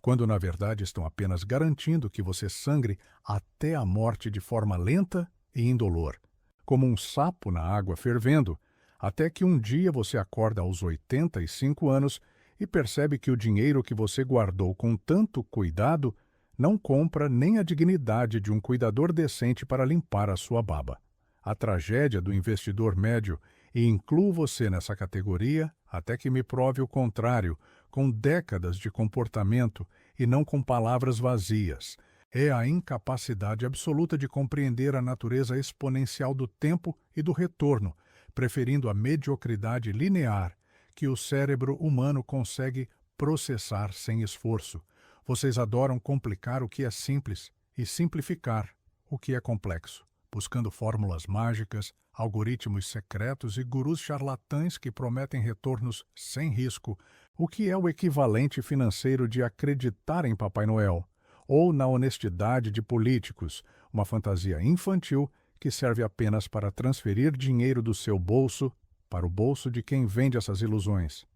quando na verdade estão apenas garantindo que você sangre até a morte de forma lenta e indolor, como um sapo na água fervendo, até que um dia você acorda aos 85 anos e percebe que o dinheiro que você guardou com tanto cuidado não compra nem a dignidade de um cuidador decente para limpar a sua baba. A tragédia do investidor médio, e incluo você nessa categoria até que me prove o contrário, com décadas de comportamento e não com palavras vazias, é a incapacidade absoluta de compreender a natureza exponencial do tempo e do retorno, preferindo a mediocridade linear que o cérebro humano consegue processar sem esforço. Vocês adoram complicar o que é simples e simplificar o que é complexo, buscando fórmulas mágicas, algoritmos secretos e gurus charlatães que prometem retornos sem risco, o que é o equivalente financeiro de acreditar em Papai Noel, ou na honestidade de políticos, uma fantasia infantil que serve apenas para transferir dinheiro do seu bolso para o bolso de quem vende essas ilusões.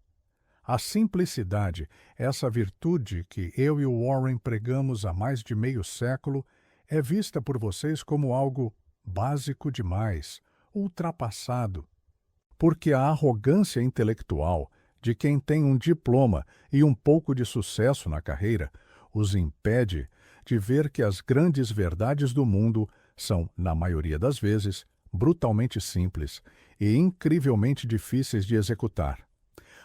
A simplicidade, essa virtude que eu e o Warren pregamos há mais de meio século, é vista por vocês como algo básico demais, ultrapassado, porque a arrogância intelectual de quem tem um diploma e um pouco de sucesso na carreira os impede de ver que as grandes verdades do mundo são, na maioria das vezes, brutalmente simples e incrivelmente difíceis de executar.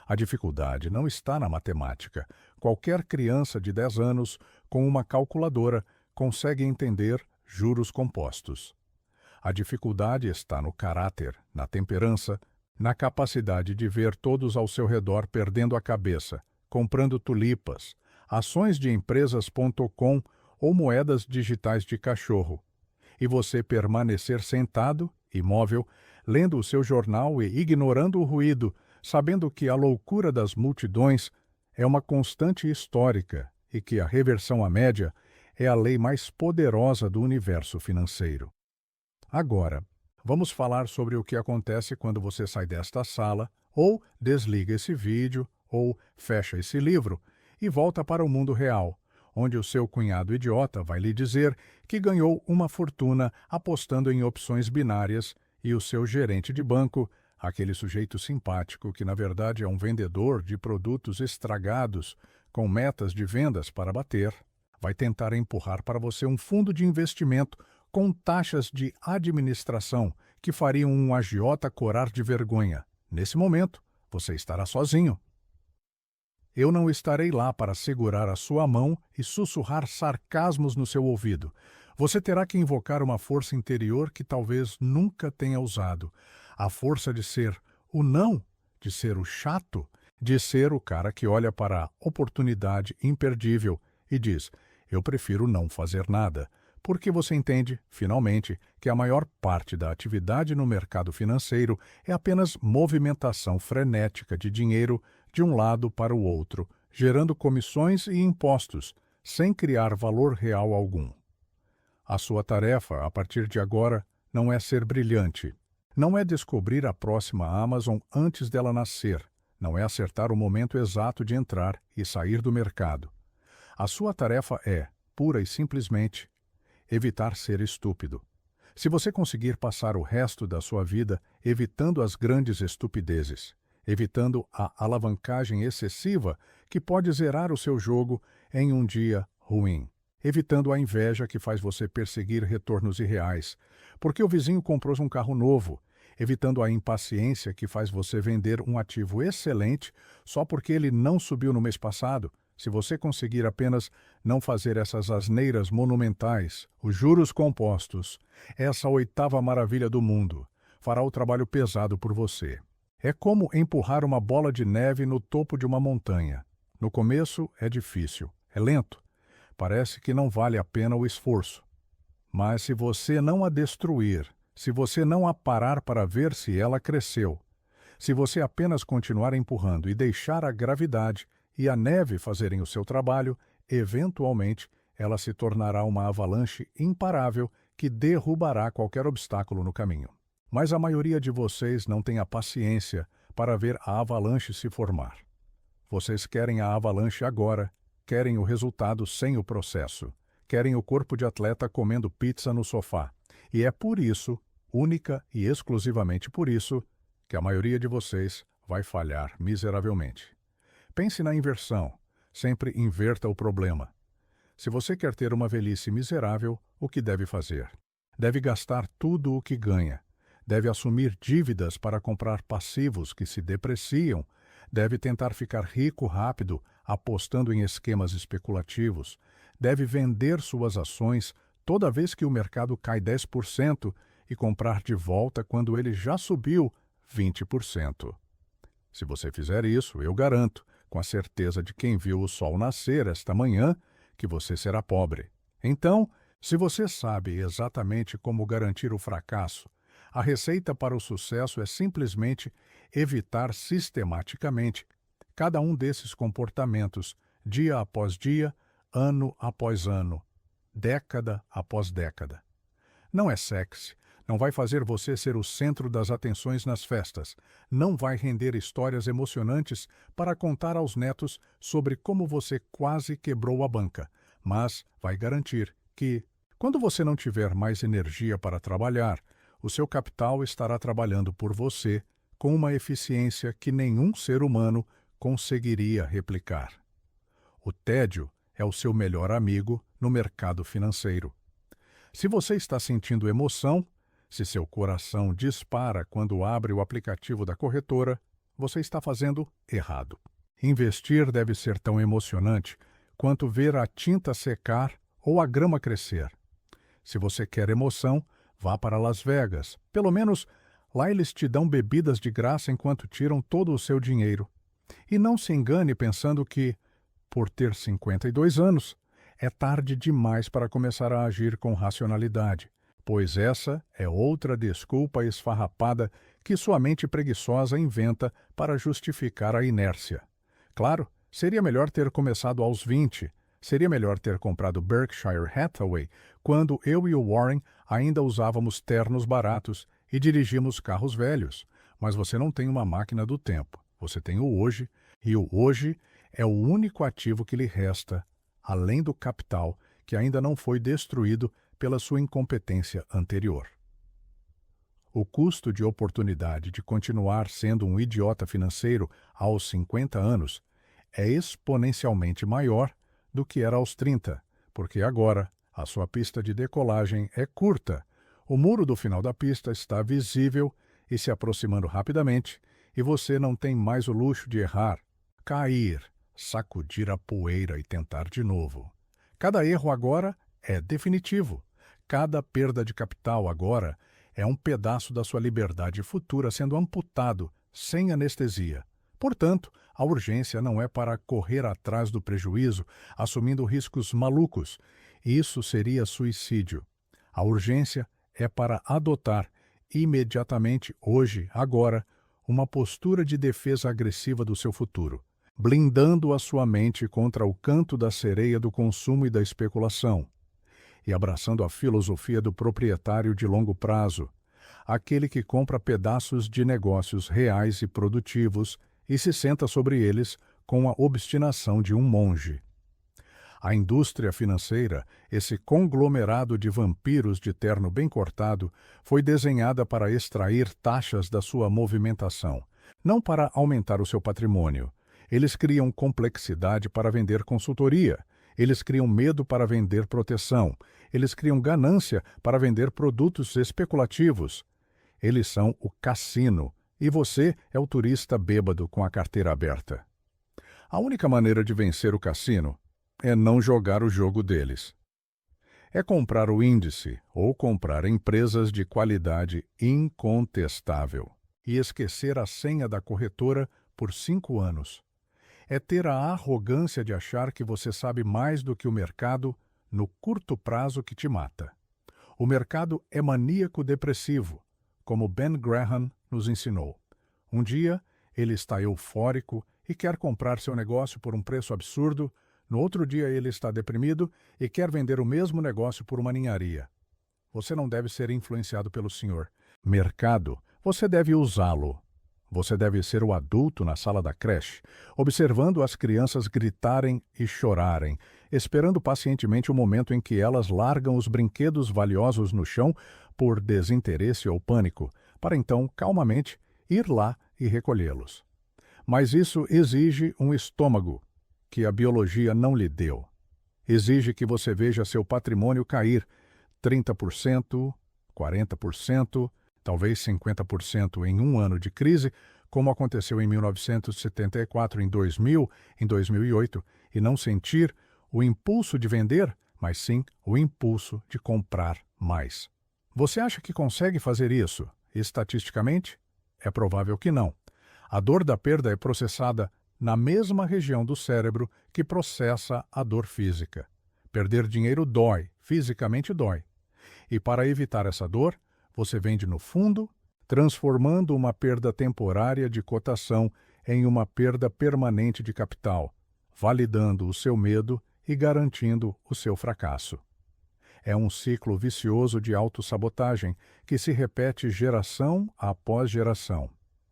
A dificuldade não está na matemática. Qualquer criança de 10 anos, com uma calculadora, consegue entender juros compostos. A dificuldade está no caráter, na temperança, na capacidade de ver todos ao seu redor perdendo a cabeça, comprando tulipas, ações de empresas.com ou moedas digitais de cachorro, e você permanecer sentado, imóvel, lendo o seu jornal e ignorando o ruído, sabendo que a loucura das multidões é uma constante histórica e que a reversão à média é a lei mais poderosa do universo financeiro. Agora, vamos falar sobre o que acontece quando você sai desta sala, ou desliga esse vídeo, ou fecha esse livro e volta para o mundo real, onde o seu cunhado idiota vai lhe dizer que ganhou uma fortuna apostando em opções binárias e o seu gerente de banco, aquele sujeito simpático que na verdade é um vendedor de produtos estragados com metas de vendas para bater, vai tentar empurrar para você um fundo de investimento com taxas de administração que fariam um agiota corar de vergonha. Nesse momento, você estará sozinho. Eu não estarei lá para segurar a sua mão e sussurrar sarcasmos no seu ouvido. Você terá que invocar uma força interior que talvez nunca tenha usado. A força de ser o não, de ser o chato, de ser o cara que olha para a oportunidade imperdível e diz: eu prefiro não fazer nada. Porque você entende, finalmente, que a maior parte da atividade no mercado financeiro é apenas movimentação frenética de dinheiro de um lado para o outro, gerando comissões e impostos, sem criar valor real algum. A sua tarefa, a partir de agora, não é ser brilhante. Não é descobrir a próxima Amazon antes dela nascer. Não é acertar o momento exato de entrar e sair do mercado. A sua tarefa é, pura e simplesmente, evitar ser estúpido. Se você conseguir passar o resto da sua vida evitando as grandes estupidezes, evitando a alavancagem excessiva que pode zerar o seu jogo em um dia ruim, evitando a inveja que faz você perseguir retornos irreais, porque o vizinho comprou um carro novo, evitando a impaciência que faz você vender um ativo excelente só porque ele não subiu no mês passado. Se você conseguir apenas não fazer essas asneiras monumentais, os juros compostos, essa oitava maravilha do mundo, fará o trabalho pesado por você. É como empurrar uma bola de neve no topo de uma montanha. No começo é difícil, é lento, parece que não vale a pena o esforço. Mas se você não a destruir, se você não a parar para ver se ela cresceu, se você apenas continuar empurrando e deixar a gravidade e a neve fazerem o seu trabalho, eventualmente ela se tornará uma avalanche imparável que derrubará qualquer obstáculo no caminho. Mas a maioria de vocês não tem a paciência para ver a avalanche se formar. Vocês querem a avalanche agora, querem o resultado sem o processo, querem o corpo de atleta comendo pizza no sofá. E é por isso, única e exclusivamente por isso, que a maioria de vocês vai falhar miseravelmente. Pense na inversão. Sempre inverta o problema. Se você quer ter uma velhice miserável, o que deve fazer? Deve gastar tudo o que ganha. Deve assumir dívidas para comprar passivos que se depreciam. Deve tentar ficar rico rápido, apostando em esquemas especulativos. Deve vender suas ações toda vez que o mercado cai 10% e comprar de volta quando ele já subiu 20%. Se você fizer isso, eu garanto, com a certeza de quem viu o sol nascer esta manhã, que você será pobre. Então, se você sabe exatamente como garantir o fracasso, a receita para o sucesso é simplesmente evitar sistematicamente cada um desses comportamentos, dia após dia, ano após ano, década após década. Não é sexy, não vai fazer você ser o centro das atenções nas festas, não vai render histórias emocionantes para contar aos netos sobre como você quase quebrou a banca, mas vai garantir que, quando você não tiver mais energia para trabalhar, o seu capital estará trabalhando por você com uma eficiência que nenhum ser humano conseguiria replicar. O tédio é o seu melhor amigo no mercado financeiro. Se você está sentindo emoção, se seu coração dispara quando abre o aplicativo da corretora, você está fazendo errado. Investir deve ser tão emocionante quanto ver a tinta secar ou a grama crescer. Se você quer emoção, vá para Las Vegas. Pelo menos lá eles te dão bebidas de graça enquanto tiram todo o seu dinheiro. E não se engane pensando que, por ter 52 anos, é tarde demais para começar a agir com racionalidade, pois essa é outra desculpa esfarrapada que sua mente preguiçosa inventa para justificar a inércia. Claro, seria melhor ter começado aos 20, seria melhor ter comprado Berkshire Hathaway quando eu e o Warren ainda usávamos ternos baratos e dirigíamos carros velhos, mas você não tem uma máquina do tempo, você tem o hoje, e o hoje é o único ativo que lhe resta, além do capital que ainda não foi destruído pela sua incompetência anterior. O custo de oportunidade de continuar sendo um idiota financeiro aos 50 anos é exponencialmente maior do que era aos 30, porque agora a sua pista de decolagem é curta, o muro do final da pista está visível e se aproximando rapidamente, e você não tem mais o luxo de errar, cair, sacudir a poeira e tentar de novo. Cada erro agora é definitivo. Cada perda de capital agora é um pedaço da sua liberdade futura sendo amputado, sem anestesia. Portanto, a urgência não é para correr atrás do prejuízo, assumindo riscos malucos. Isso seria suicídio. A urgência é para adotar, imediatamente, hoje, agora, uma postura de defesa agressiva do seu futuro, blindando a sua mente contra o canto da sereia do consumo e da especulação, e abraçando a filosofia do proprietário de longo prazo, aquele que compra pedaços de negócios reais e produtivos e se senta sobre eles com a obstinação de um monge. A indústria financeira, esse conglomerado de vampiros de terno bem cortado, foi desenhada para extrair taxas da sua movimentação, não para aumentar o seu patrimônio. Eles criam complexidade para vender consultoria. Eles criam medo para vender proteção. Eles criam ganância para vender produtos especulativos. Eles são o cassino, e você é o turista bêbado com a carteira aberta. A única maneira de vencer o cassino é não jogar o jogo deles. É comprar o índice ou comprar empresas de qualidade incontestável e esquecer a senha da corretora por 5 anos. é ter a arrogância de achar que você sabe mais do que o mercado no curto prazo que te mata. O mercado é maníaco depressivo, como Ben Graham nos ensinou. Um dia, ele está eufórico e quer comprar seu negócio por um preço absurdo. No outro dia, ele está deprimido e quer vender o mesmo negócio por uma ninharia. Você não deve ser influenciado pelo senhor mercado. Você deve usá-lo. Você deve ser o adulto na sala da creche, observando as crianças gritarem e chorarem, esperando pacientemente o momento em que elas largam os brinquedos valiosos no chão por desinteresse ou pânico, para então, calmamente, ir lá e recolhê-los. Mas isso exige um estômago que a biologia não lhe deu. Exige que você veja seu patrimônio cair 30%, 40%, talvez 50% em um ano de crise, como aconteceu em 1974, em 2000, em 2008, e não sentir o impulso de vender, mas sim o impulso de comprar mais. Você acha que consegue fazer isso? Estatisticamente, é provável que não. A dor da perda é processada na mesma região do cérebro que processa a dor física. Perder dinheiro dói, fisicamente dói. E para evitar essa dor, você vende no fundo, transformando uma perda temporária de cotação em uma perda permanente de capital, validando o seu medo e garantindo o seu fracasso. É um ciclo vicioso de autossabotagem que se repete geração após geração.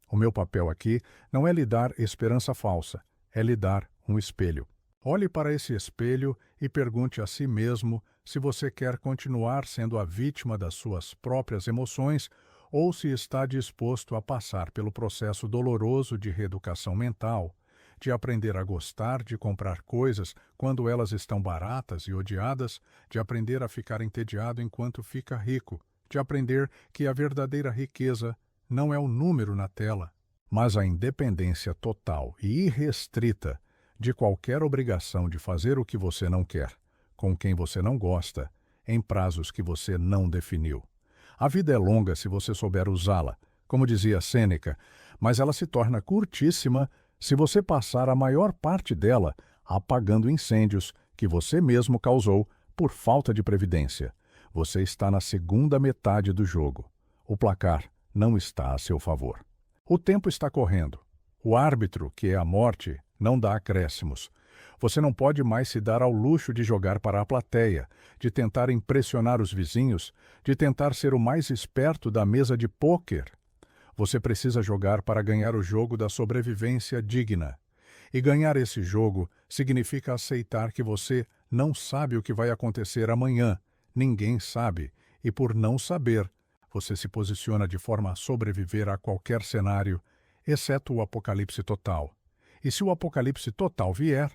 O meu papel aqui não é lhe dar esperança falsa, é lhe dar um espelho. Olhe para esse espelho e pergunte a si mesmo se você quer continuar sendo a vítima das suas próprias emoções ou se está disposto a passar pelo processo doloroso de reeducação mental, de aprender a gostar de comprar coisas quando elas estão baratas e odiadas, de aprender a ficar entediado enquanto fica rico, de aprender que a verdadeira riqueza não é o número na tela, mas a independência total e irrestrita de qualquer obrigação de fazer o que você não quer, com quem você não gosta, em prazos que você não definiu. A vida é longa se você souber usá-la, como dizia Sêneca, mas ela se torna curtíssima se você passar a maior parte dela apagando incêndios que você mesmo causou por falta de previdência. Você está na segunda metade do jogo. O placar não está a seu favor. O tempo está correndo. O árbitro, que é a morte, não dá acréscimos. Você não pode mais se dar ao luxo de jogar para a plateia, de tentar impressionar os vizinhos, de tentar ser o mais esperto da mesa de pôquer. Você precisa jogar para ganhar o jogo da sobrevivência digna. E ganhar esse jogo significa aceitar que você não sabe o que vai acontecer amanhã. Ninguém sabe. E por não saber, você se posiciona de forma a sobreviver a qualquer cenário, exceto o apocalipse total. E se o apocalipse total vier,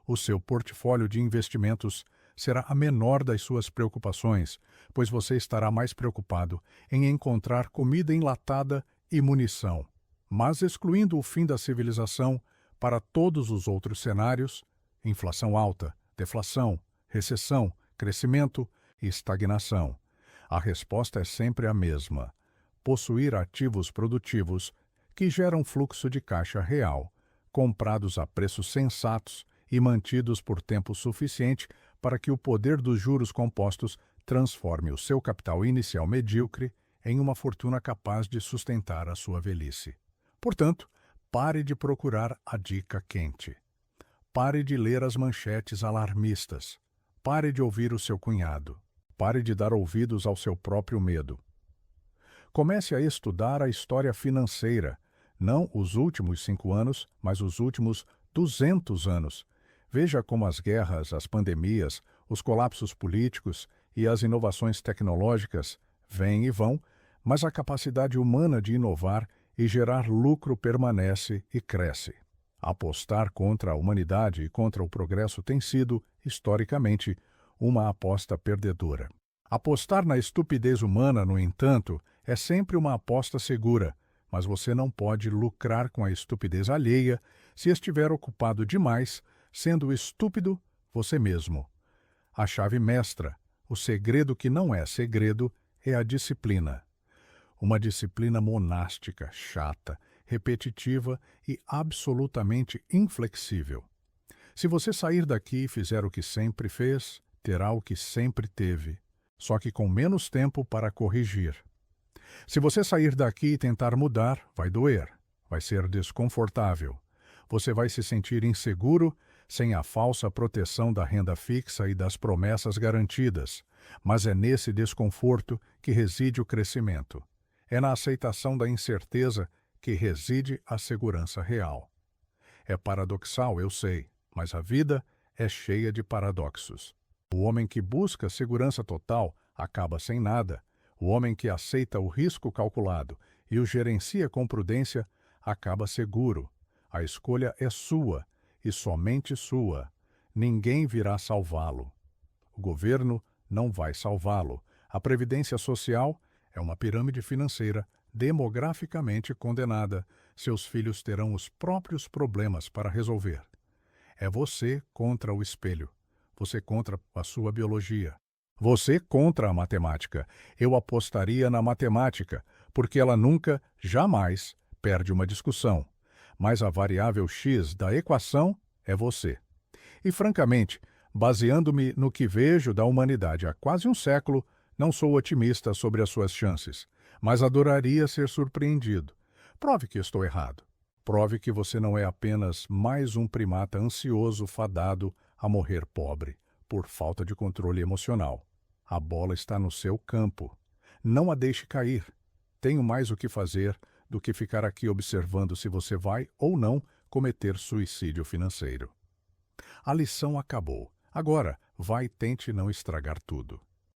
o seu portfólio de investimentos será a menor das suas preocupações, pois você estará mais preocupado em encontrar comida enlatada e munição. Mas excluindo o fim da civilização, para todos os outros cenários, inflação alta, deflação, recessão, crescimento e estagnação, a resposta é sempre a mesma: possuir ativos produtivos que geram fluxo de caixa real, comprados a preços sensatos e mantidos por tempo suficiente para que o poder dos juros compostos transforme o seu capital inicial medíocre em uma fortuna capaz de sustentar a sua velhice. Portanto, pare de procurar a dica quente. Pare de ler as manchetes alarmistas. Pare de ouvir o seu cunhado. Pare de dar ouvidos ao seu próprio medo. Comece a estudar a história financeira, não os últimos 5 anos, mas os últimos 200 anos. Veja como as guerras, as pandemias, os colapsos políticos e as inovações tecnológicas vêm e vão, mas a capacidade humana de inovar e gerar lucro permanece e cresce. Apostar contra a humanidade e contra o progresso tem sido, historicamente, uma aposta perdedora. Apostar na estupidez humana, no entanto, é sempre uma aposta segura, mas você não pode lucrar com a estupidez alheia se estiver ocupado demais, sendo estúpido você mesmo. A chave mestra, o segredo que não é segredo, é a disciplina. Uma disciplina monástica, chata, repetitiva e absolutamente inflexível. Se você sair daqui e fizer o que sempre fez, terá o que sempre teve, só que com menos tempo para corrigir. Se você sair daqui e tentar mudar, vai doer, vai ser desconfortável. Você vai se sentir inseguro, sem a falsa proteção da renda fixa e das promessas garantidas, mas é nesse desconforto que reside o crescimento. É na aceitação da incerteza que reside a segurança real. É paradoxal, eu sei, mas a vida é cheia de paradoxos. O homem que busca segurança total acaba sem nada. O homem que aceita o risco calculado e o gerencia com prudência acaba seguro. A escolha é sua e somente sua. Ninguém virá salvá-lo. O governo não vai salvá-lo. A previdência social é uma pirâmide financeira demograficamente condenada. Seus filhos terão os próprios problemas para resolver. É você contra o espelho. Você contra a sua biologia. Você contra a matemática. Eu apostaria na matemática, porque ela nunca, jamais, perde uma discussão. Mas a variável x da equação é você. E, francamente, baseando-me no que vejo da humanidade há quase um século, não sou otimista sobre as suas chances, mas adoraria ser surpreendido. Prove que estou errado. Prove que você não é apenas mais um primata ansioso fadado a morrer pobre, por falta de controle emocional. A bola está no seu campo. Não a deixe cair. Tenho mais o que fazer do que ficar aqui observando se você vai ou não cometer suicídio financeiro. A lição acabou. Agora, vai e tente não estragar tudo.